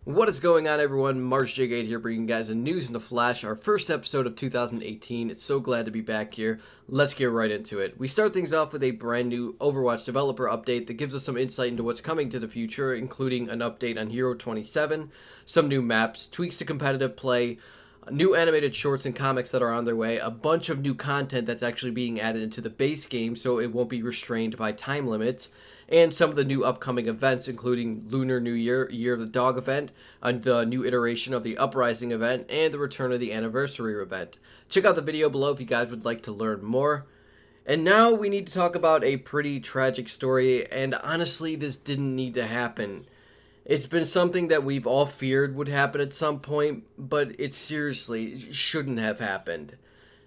What is going on, everyone? March J8 here, bringing you guys a news in the flash, our first episode of 2018. It's so glad to be back here. Let's get right into it. We start things off with a brand new Overwatch developer update that gives us some insight into what's coming to the future, including an update on Hero 27, some new maps, tweaks to competitive play, new animated shorts and comics that are on their way, a bunch of new content that's actually being added into the base game so it won't be restrained by time limits, and some of the new upcoming events, including Lunar New Year, Year of the Dog event, and the new iteration of the Uprising event, and the return of the Anniversary event. Check out the video below if you guys would like to learn more. And now we need to talk about a pretty tragic story, and honestly, this didn't need to happen. It's been something that we've all feared would happen at some point, but it seriously shouldn't have happened.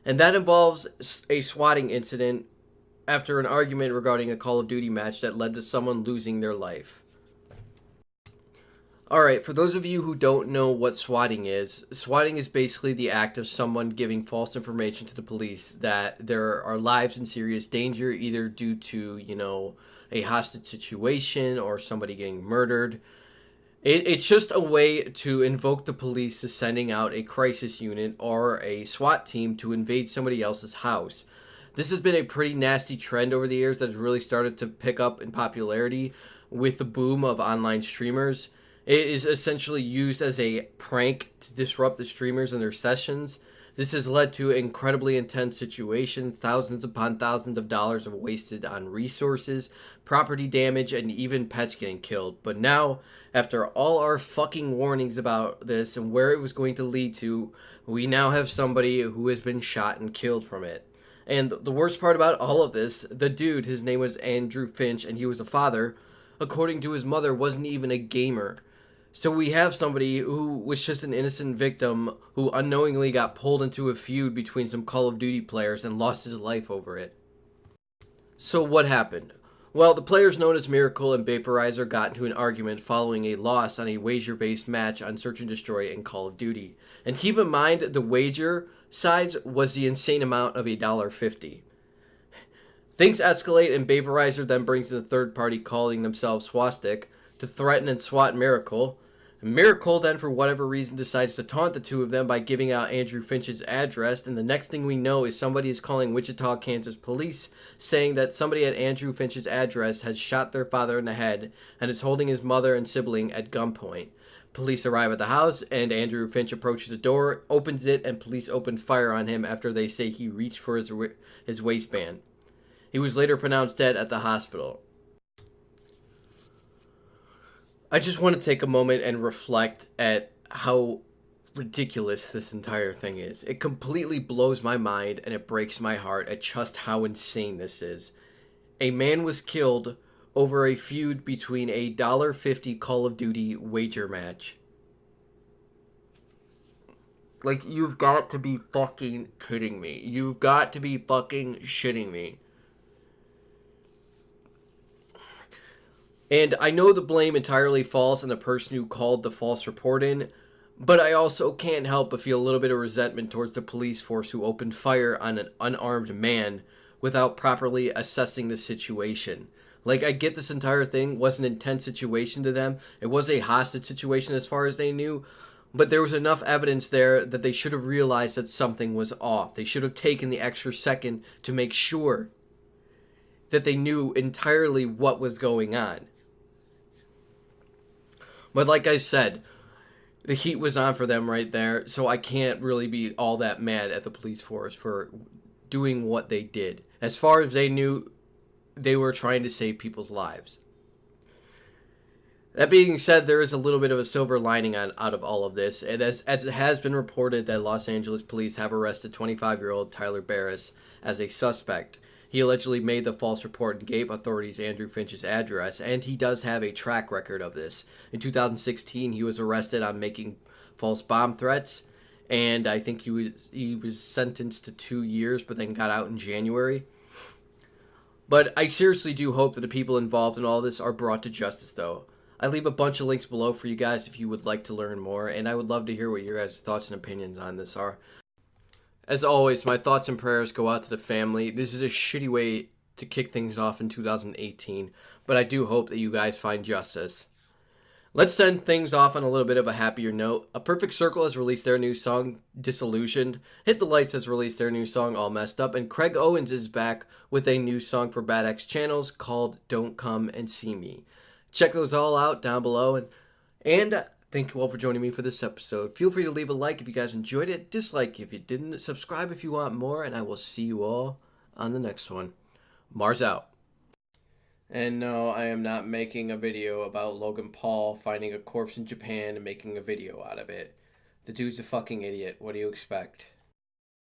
And that involves a swatting incident after an argument regarding a Call of Duty match that led to someone losing their life. Alright, for those of you who don't know what swatting is basically the act of someone giving false information to the police that there are lives in serious danger, either due to, a hostage situation or somebody getting murdered. It's just a way to invoke the police to sending out a crisis unit or a SWAT team to invade somebody else's house. This has been a pretty nasty trend over the years that has really started to pick up in popularity with the boom of online streamers. It is essentially used as a prank to disrupt the streamers and their sessions. This has led to incredibly intense situations, thousands upon thousands of dollars of wasted on resources, property damage, and even pets getting killed. But now, after all our fucking warnings about this and where it was going to lead to, we now have somebody who has been shot and killed from it. And the worst part about all of this, the dude, his name was Andrew Finch, and he was a father, according to his mother, wasn't even a gamer. So we have somebody who was just an innocent victim who unknowingly got pulled into a feud between some Call of Duty players and lost his life over it. So what happened? Well, the players known as Miracle and Vaporizer got into an argument following a loss on a wager-based match on Search and Destroy in Call of Duty. And keep in mind, the wager size was the insane amount of $1.50. Things escalate, and Vaporizer then brings in a third party calling themselves Swatting to threaten and swat Miracle. Miracle then, for whatever reason, decides to taunt the two of them by giving out Andrew Finch's address, and the next thing we know is somebody is calling Wichita, Kansas police, saying that somebody at Andrew Finch's address has shot their father in the head and is holding his mother and sibling at gunpoint. Police arrive at the house, and Andrew Finch approaches the door, opens it, and police open fire on him after they say he reached for his waistband. He was later pronounced dead at the hospital. I just want to take a moment and reflect at how ridiculous this entire thing is. It completely blows my mind and it breaks my heart at just how insane this is. A man was killed over a feud between a $1.50 Call of Duty wager match. Like, you've got to be fucking kidding me. You've got to be fucking shitting me. And I know the blame entirely falls on the person who called the false report in, but I also can't help but feel a little bit of resentment towards the police force who opened fire on an unarmed man without properly assessing the situation. Like, I get this entire thing was an intense situation to them. It was a hostage situation as far as they knew, but there was enough evidence there that they should have realized that something was off. They should have taken the extra second to make sure that they knew entirely what was going on. But like I said, the heat was on for them right there, so I can't really be all that mad at the police force for doing what they did. As far as they knew, they were trying to save people's lives. That being said, there is a little bit of a silver lining out of all of this, and as it has been reported that Los Angeles police have arrested 25-year-old Tyler Barris as a suspect. He allegedly made the false report and gave authorities Andrew Finch's address, and he does have a track record of this. In 2016, he was arrested on making false bomb threats, and I think he was sentenced to 2 years, but then got out in January. But I seriously do hope that the people involved in all this are brought to justice, though. I leave a bunch of links below for you guys if you would like to learn more, and I would love to hear what your guys' thoughts and opinions on this are. As always, my thoughts and prayers go out to the family. This is a shitty way to kick things off in 2018, but I do hope that you guys find justice. Let's send things off on a little bit of a happier note. A Perfect Circle has released their new song, Disillusioned. Hit the Lights has released their new song, All Messed Up. And Craig Owens is back with a new song for Badxchannels called Don't Come and See Me. Check those all out down below. And thank you all for joining me for this episode. Feel free to leave a like if you guys enjoyed it. Dislike if you didn't. Subscribe if you want more. And I will see you all on the next one. Mars out. And no, I am not making a video about Logan Paul finding a corpse in Japan and making a video out of it. The dude's a fucking idiot. What do you expect?